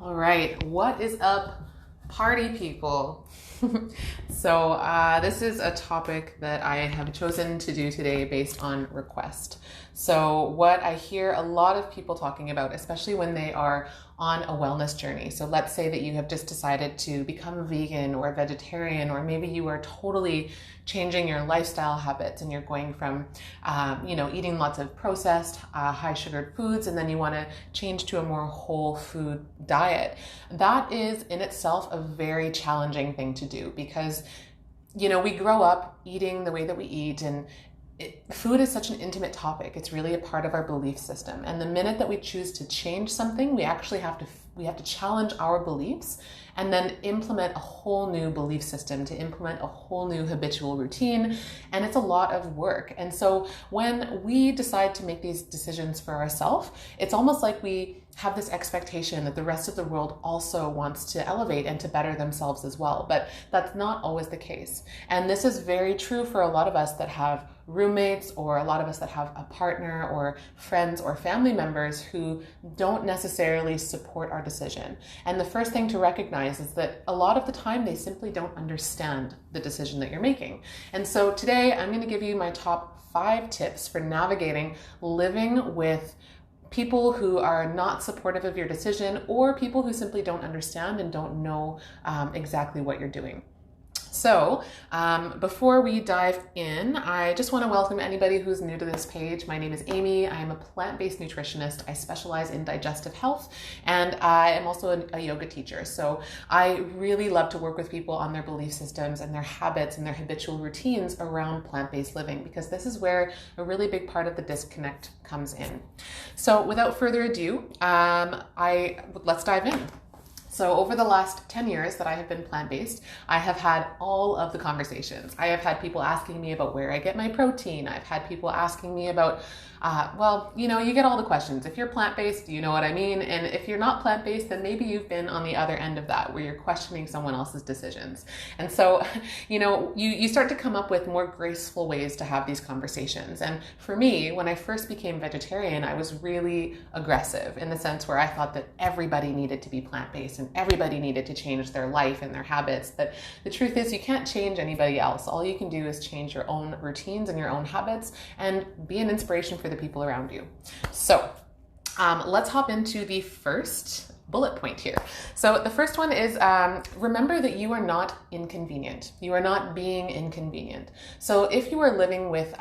All right, what is up, party people? So this is a topic that I have chosen to do today based on request. So what I hear a lot of people talking about, especially when they are on a wellness journey. So let's say that you have just decided to become vegan or vegetarian, or maybe you are totally changing your lifestyle habits and you're going from, eating lots of processed, high sugared foods, and then you want to change to a more whole food diet. That is in itself a very challenging thing to do because, we grow up eating the way that we eat, and food is such an intimate topic. It's really a part of our belief system. And the minute that we choose to change something, we actually have to challenge our beliefs and then implement a whole new belief system, to implement a whole new habitual routine. And it's a lot of work. And so when we decide to make these decisions for ourselves, it's almost like we have this expectation that the rest of the world also wants to elevate and to better themselves as well. But that's not always the case. And this is very true for a lot of us that have roommates, or a lot of us that have a partner or friends or family members who don't necessarily support our decision. And the first thing to recognize is that a lot of the time they simply don't understand the decision that you're making. And so today I'm going to give you my top 5 tips for navigating living with people who are not supportive of your decision, or people who simply don't understand and don't know exactly what you're doing. So before we dive in, I just want to welcome anybody who's new to this page. My name is Amy. I am a plant-based nutritionist. I specialize in digestive health, and I am also a yoga teacher. So I really love to work with people on their belief systems and their habits and their habitual routines around plant-based living, because this is where a really big part of the disconnect comes in. So without further ado, let's dive in. So over the last 10 years that I have been plant-based, I have had all of the conversations. I have had people asking me about where I get my protein. I've had people asking me about, you get all the questions. If you're plant-based, you know what I mean. And if you're not plant-based, then maybe you've been on the other end of that, where you're questioning someone else's decisions. And so, you start to come up with more graceful ways to have these conversations. And for me, when I first became vegetarian, I was really aggressive in the sense where I thought that everybody needed to be plant-based and everybody needed to change their life and their habits. But the truth is, you can't change anybody else. All you can do is change your own routines and your own habits and be an inspiration for the people around you. So let's hop into the first bullet point here. So the first one is remember that you are not inconvenient. You are not being inconvenient. So if you are living with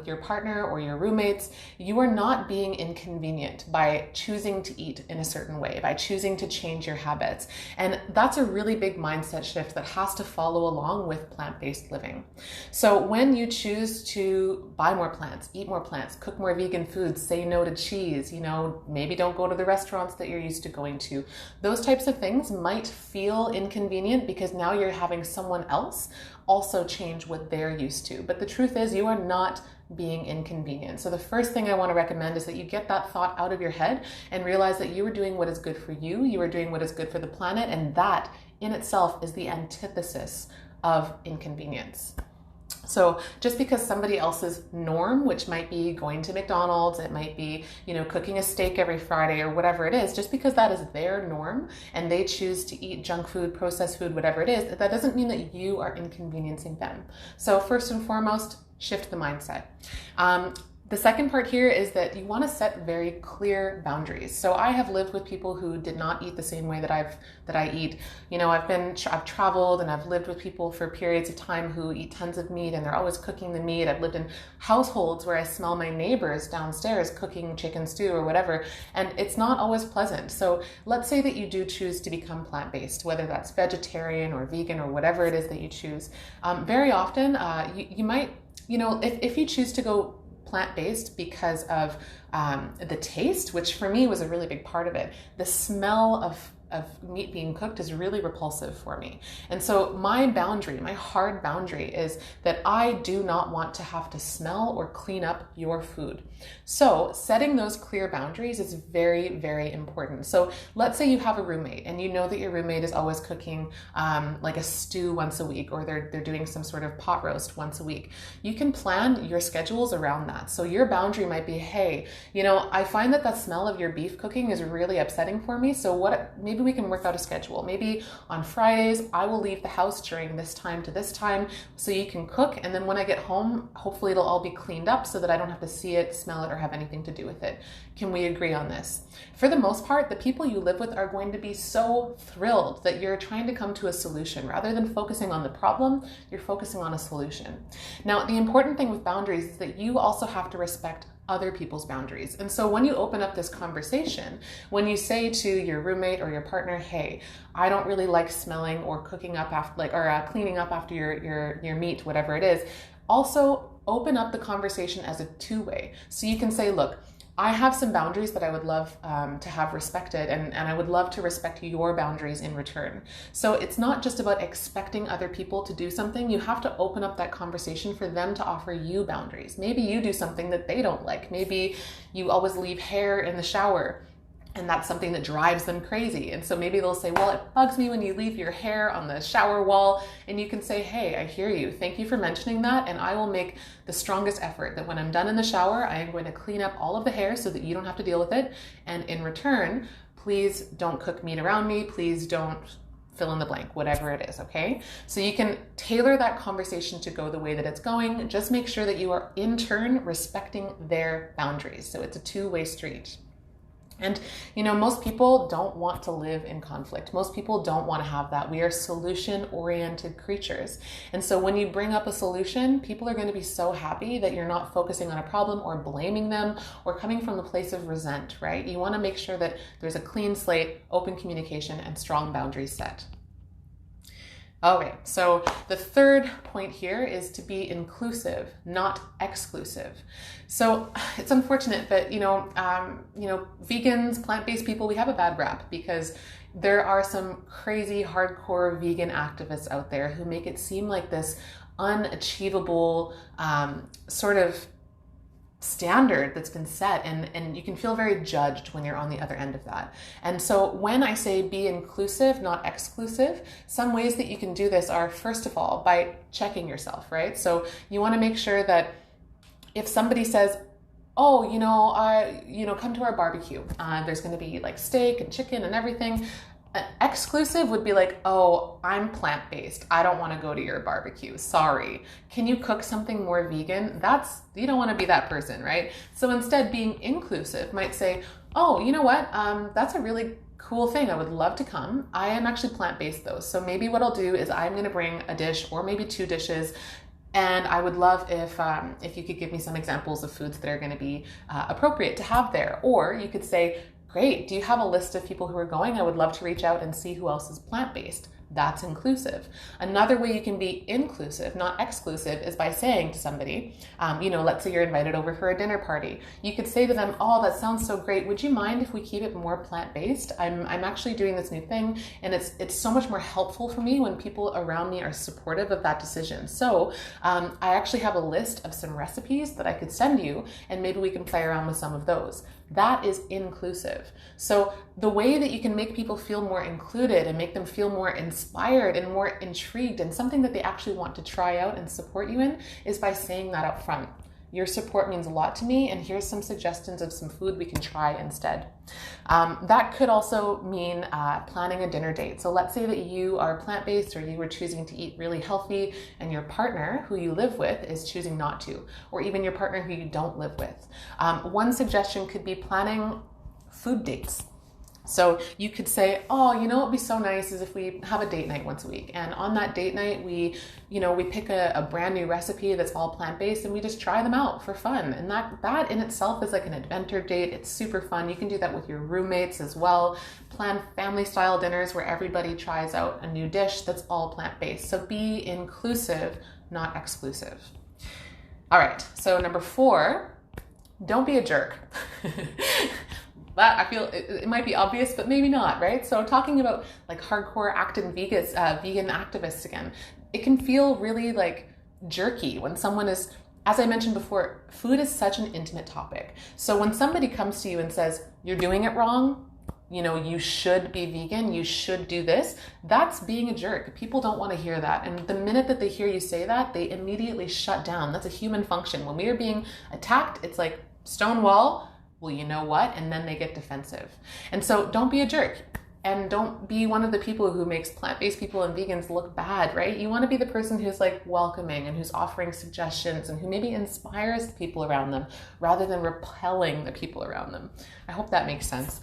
your partner or your roommates, you are not being inconvenient by choosing to eat in a certain way, by choosing to change your habits. And that's a really big mindset shift that has to follow along with plant-based living. So when you choose to buy more plants, eat more plants, cook more vegan foods, say no to cheese, maybe don't go to the restaurants that you're used to going to, those types of things might feel inconvenient because now you're having someone else also change what they're used to. But the truth is, you are not being inconvenient. So the first thing I want to recommend is that you get that thought out of your head and realize that you are doing what is good for you. You are doing what is good for the planet. And that in itself is the antithesis of inconvenience. So just because somebody else's norm, which might be going to McDonald's, it might be, cooking a steak every Friday or whatever it is, just because that is their norm and they choose to eat junk food, processed food, whatever it is, that doesn't mean that you are inconveniencing them. So first and foremost, shift the mindset. The second part here is that you want to set very clear boundaries. So I have lived with people who did not eat the same way that I eat. I've traveled and I've lived with people for periods of time who eat tons of meat and they're always cooking the meat. I've lived in households where I smell my neighbors downstairs cooking chicken stew or whatever, and it's not always pleasant. So let's say that you do choose to become plant-based, whether that's vegetarian or vegan or whatever it is that you choose. Very often, you might, if you choose to go plant-based because of the taste, which for me was a really big part of it. The smell of meat being cooked is really repulsive for me. And so my hard boundary is that I do not want to have to smell or clean up your food. So setting those clear boundaries is very, very important. So let's say you have a roommate and you know that your roommate is always cooking like a stew once a week, or they're doing some sort of pot roast once a week. You can plan your schedules around that. So your boundary might be, hey, I find that smell of your beef cooking is really upsetting for me. So maybe maybe we can work out a schedule. Maybe on Fridays, I will leave the house during this time to this time so you can cook. And then when I get home, hopefully it'll all be cleaned up so that I don't have to see it, smell it, or have anything to do with it. Can we agree on this? For the most part, the people you live with are going to be so thrilled that you're trying to come to a solution. Rather than focusing on the problem, you're focusing on a solution. Now, the important thing with boundaries is that you also have to respect other people's boundaries. And so when you open up this conversation, when you say to your roommate or your partner, hey, I don't really like smelling or cooking up after, cleaning up after your meat, whatever it is, also open up the conversation as a two-way. So you can say, look, I have some boundaries that I would love to have respected, and I would love to respect your boundaries in return. So it's not just about expecting other people to do something. You have to open up that conversation for them to offer you boundaries. Maybe you do something that they don't like. Maybe you always leave hair in the shower, and that's something that drives them crazy. And so maybe they'll say, well, it bugs me when you leave your hair on the shower wall. And you can say, hey, I hear you. Thank you for mentioning that. And I will make the strongest effort that when I'm done in the shower, I am going to clean up all of the hair so that you don't have to deal with it. And in return, please don't cook meat around me. Please don't fill in the blank, whatever it is, okay? So you can tailor that conversation to go the way that it's going. Just make sure that you are in turn respecting their boundaries. So it's a two-way street. And, most people don't want to live in conflict. Most people don't want to have that. We are solution-oriented creatures. And so when you bring up a solution, people are going to be so happy that you're not focusing on a problem or blaming them or coming from the place of resent, right? You want to make sure that there's a clean slate, open communication, and strong boundaries set. Okay, so the third point here is to be inclusive, not exclusive. So it's unfortunate that, vegans, plant-based people, we have a bad rap because there are some crazy hardcore vegan activists out there who make it seem like this unachievable sort of standard that's been set, and you can feel very judged when you're on the other end of that. And so when I say be inclusive, not exclusive, some ways that you can do this are, first of all, by checking yourself, right? So you want to make sure that if somebody says, oh, come to our barbecue, there's going to be like steak and chicken and everything. Exclusive would be like, oh, I'm plant-based. I don't want to go to your barbecue. Sorry. Can you cook something more vegan? You don't want to be that person, right? So instead, being inclusive might say, oh, you know what? That's a really cool thing. I would love to come. I am actually plant-based though. So maybe what I'll do is I'm going to bring a dish or maybe two dishes. And I would love if you could give me some examples of foods that are going to be appropriate to have there. Or you could say, great, do you have a list of people who are going? I would love to reach out and see who else is plant-based. That's inclusive. Another way you can be inclusive, not exclusive, is by saying to somebody, let's say you're invited over for a dinner party. You could say to them, oh, that sounds so great. Would you mind if we keep it more plant-based? I'm actually doing this new thing, and it's so much more helpful for me when people around me are supportive of that decision. So I actually have a list of some recipes that I could send you, and maybe we can play around with some of those. That is inclusive. So the way that you can make people feel more included and make them feel more inspired and more intrigued and something that they actually want to try out and support you in is by saying that up front. Your support means a lot to me, and here's some suggestions of some food we can try instead. That could also mean planning a dinner date. So let's say that you are plant-based or you were choosing to eat really healthy and your partner who you live with is choosing not to, or even your partner who you don't live with. One suggestion could be planning food dates. So you could say, oh, what would be so nice is if we have a date night once a week. And on that date night, we pick a brand new recipe that's all plant-based and we just try them out for fun. And that in itself is like an adventure date. It's super fun. You can do that with your roommates as well. Plan family style dinners where everybody tries out a new dish that's all plant-based. So be inclusive, not exclusive. All right. So number 4, don't be a jerk. That I feel it might be obvious, but maybe not, right? So talking about like hardcore active vegan activists again, it can feel really like jerky when someone is, as I mentioned before, food is such an intimate topic. So when somebody comes to you and says, you're doing it wrong, you should be vegan, you should do this, that's being a jerk. People don't want to hear that. And the minute that they hear you say that, they immediately shut down. That's a human function. When we are being attacked, it's like stone wall. Well, you know what? And then they get defensive. And so don't be a jerk. and don't be one of the people who makes plant-based people and vegans look bad, right? You want to be the person who's like welcoming and who's offering suggestions and who maybe inspires the people around them rather than repelling the people around them. I hope that makes sense.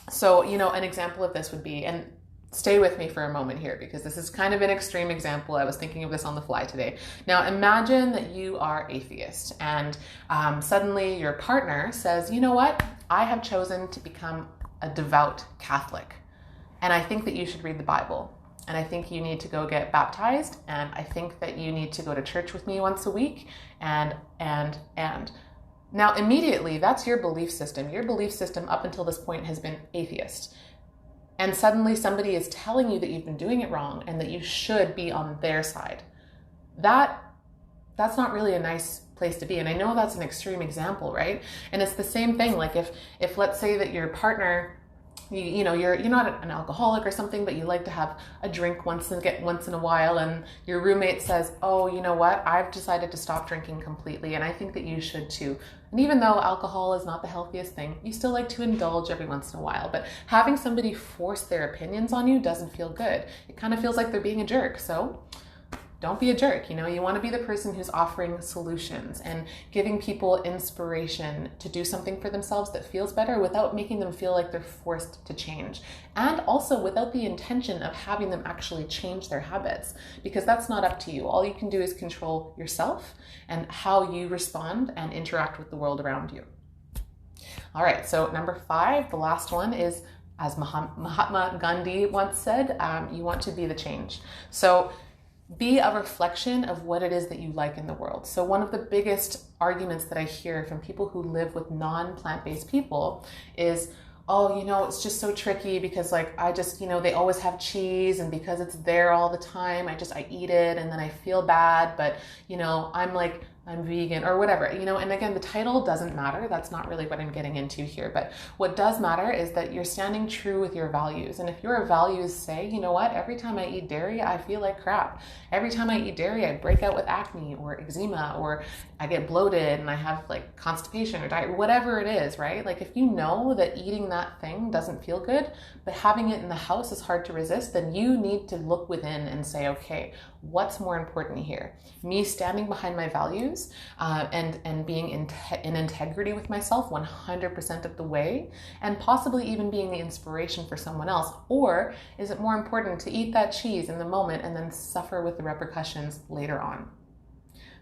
So, an example of this would be, and stay with me for a moment here because this is kind of an extreme example. I was thinking of this on the fly today. Now, imagine that you are atheist and suddenly your partner says, you know what? I have chosen to become a devout Catholic, and I think that you should read the Bible, and I think you need to go get baptized, and I think that you need to go to church with me once a week, and. Now, immediately, that's your belief system. Your belief system up until this point has been atheist. And suddenly somebody is telling you that you've been doing it wrong and that you should be on their side. That's not really a nice place to be. And I know that's an extreme example, right? And it's the same thing. Like if let's say that your partner, you're not an alcoholic or something, but you like to have a drink once in a while, and your roommate says, oh, you know what? I've decided to stop drinking completely, and I think that you should too. And even though alcohol is not the healthiest thing, you still like to indulge every once in a while. But having somebody force their opinions on you doesn't feel good. It kind of feels like they're being a jerk. So don't be a jerk. You want to be the person who's offering solutions and giving people inspiration to do something for themselves that feels better without making them feel like they're forced to change. And also without the intention of having them actually change their habits, because that's not up to you. All you can do is control yourself and how you respond and interact with the world around you. All right, so number 5, the last one is, as Mahatma Gandhi once said, you want to be the change. So be a reflection of what it is that you like in the world. So one of the biggest arguments that I hear from people who live with non-plant-based people is, oh, it's just so tricky because I just, they always have cheese, and because it's there all the time, I eat it and then I feel bad, but I'm vegan or whatever, and again, the title doesn't matter. That's not really what I'm getting into here. But what does matter is that you're standing true with your values. And if your values say, you know what, every time I eat dairy, I feel like crap. Every time I eat dairy, I break out with acne or eczema, or I get bloated and I have constipation or diet, whatever it is, right? If you know that eating that thing doesn't feel good, but having it in the house is hard to resist, then you need to look within and say, okay, what's more important here? Me standing behind my values and being in integrity with myself 100% of the way, and possibly even being the inspiration for someone else? Or is it more important to eat that cheese in the moment and then suffer with the repercussions later on?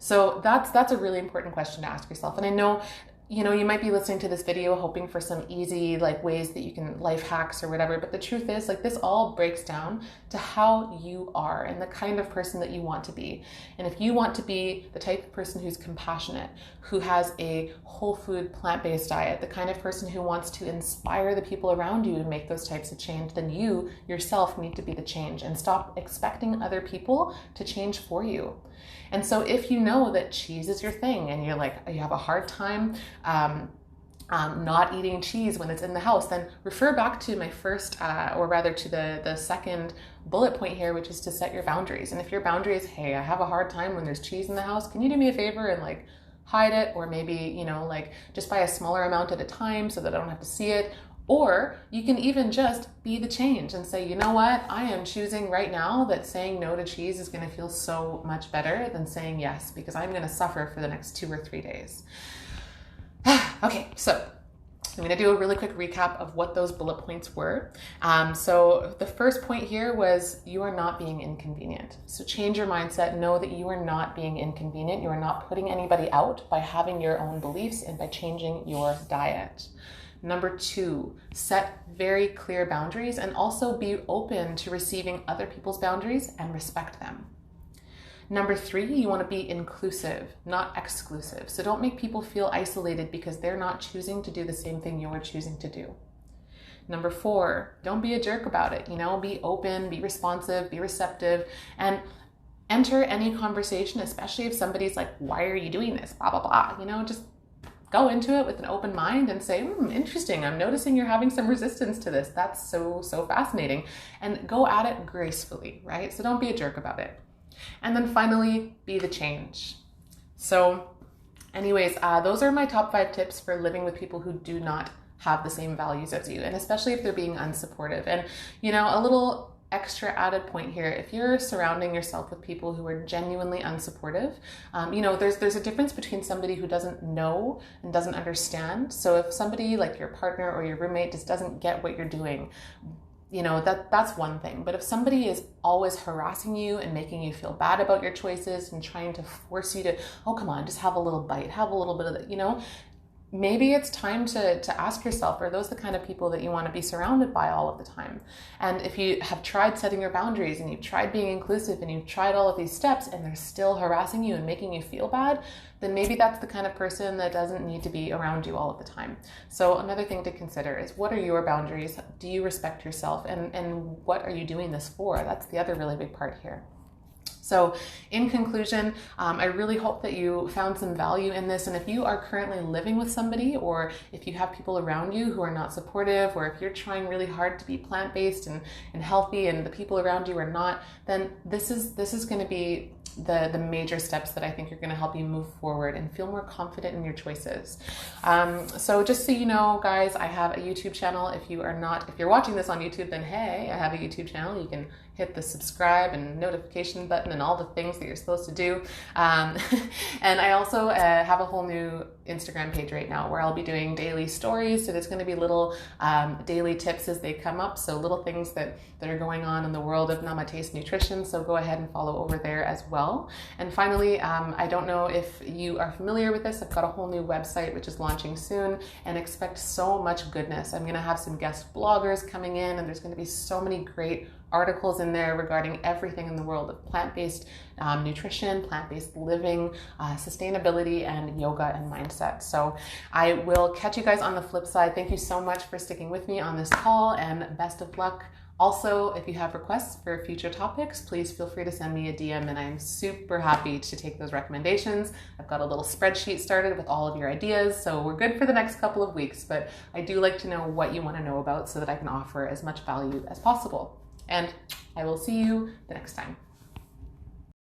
So that's a really important question to ask yourself. And I know, you might be listening to this video hoping for some easy ways that you can life hacks or whatever, but the truth is this all breaks down to how you are and the kind of person that you want to be. And if you want to be the type of person who's compassionate, who has a whole food plant-based diet, the kind of person who wants to inspire the people around you to make those types of change, then you yourself need to be the change and stop expecting other people to change for you. And so if you know that cheese is your thing and you have a hard time not eating cheese when it's in the house, then refer back to my first, or rather to the second bullet point here, which is to set your boundaries. And if your boundary is, hey, I have a hard time when there's cheese in the house, can you do me a favor and hide it? Or maybe, just buy a smaller amount at a time so that I don't have to see it. Or you can even just be the change and say, you know what, I am choosing right now that saying no to cheese is going to feel so much better than saying yes, because I'm going to suffer for the next 2 or 3 days. Okay, so I'm going to do a really quick recap of what those bullet points were. So the first point here was you are not being inconvenient. So change your mindset. Know that you are not being inconvenient. You are not putting anybody out by having your own beliefs and by changing your diet. Number 2, set very clear boundaries and also be open to receiving other people's boundaries and respect them. Number 3, you want to be inclusive, not exclusive. So don't make people feel isolated because they're not choosing to do the same thing you're choosing to do. Number 4, don't be a jerk about it. Be open, be responsive, be receptive, and enter any conversation, especially if somebody's like, why are you doing this? Blah, blah, blah. Just go into it with an open mind and say, interesting, I'm noticing you're having some resistance to this. That's so fascinating. And go at it gracefully, right? So don't be a jerk about it. And then finally, be the change. So anyways, those are my top 5 tips for living with people who do not have the same values as you, and especially if they're being unsupportive. And, you know, a little extra added point here, if you're surrounding yourself with people who are genuinely unsupportive, you know, there's a difference between somebody who doesn't know and doesn't understand. So if somebody like your partner or your roommate just doesn't get what you're doing, you know, that's one thing. But if somebody is always harassing you and making you feel bad about your choices and trying to force you to, oh, come on, just have a little bite, have a little bit of that, you know, maybe it's time to ask yourself, are those the kind of people that you want to be surrounded by all of the time? And if you have tried setting your boundaries and you've tried being inclusive and you've tried all of these steps and they're still harassing you and making you feel bad, then maybe that's the kind of person that doesn't need to be around you all of the time. So another thing to consider is, what are your boundaries? Do you respect yourself? And what are you doing this for? That's the other really big part here. So in conclusion, I really hope that you found some value in this. And if you are currently living with somebody, or if you have people around you who are not supportive, or if you're trying really hard to be plant-based and healthy and the people around you are not, then this is going to be the major steps that I think are going to help you move forward and feel more confident in your choices. So just so you know, guys, I have a YouTube channel. If you're watching this on YouTube, then hey, I have a YouTube channel. You can hit the subscribe and notification button and all the things that you're supposed to do. And I also have a whole new Instagram page right now where I'll be doing daily stories. So there's going to be little daily tips as they come up. So little things that are going on in the world of Nama Taste Nutrition. So go ahead and follow over there as well. And finally, I don't know if you are familiar with this. I've got a whole new website which is launching soon, and expect so much goodness. I'm going to have some guest bloggers coming in, and there's going to be so many great articles in there regarding everything in the world of plant-based nutrition, plant-based living, sustainability, and yoga and mindset. So I will catch you guys on the flip side. Thank you so much for sticking with me on this call, and best of luck. Also, if you have requests for future topics, please feel free to send me a DM, and I'm super happy to take those recommendations. I've got a little spreadsheet started with all of your ideas, so we're good for the next couple of weeks, but I do like to know what you want to know about so that I can offer as much value as possible. And I will see you the next time.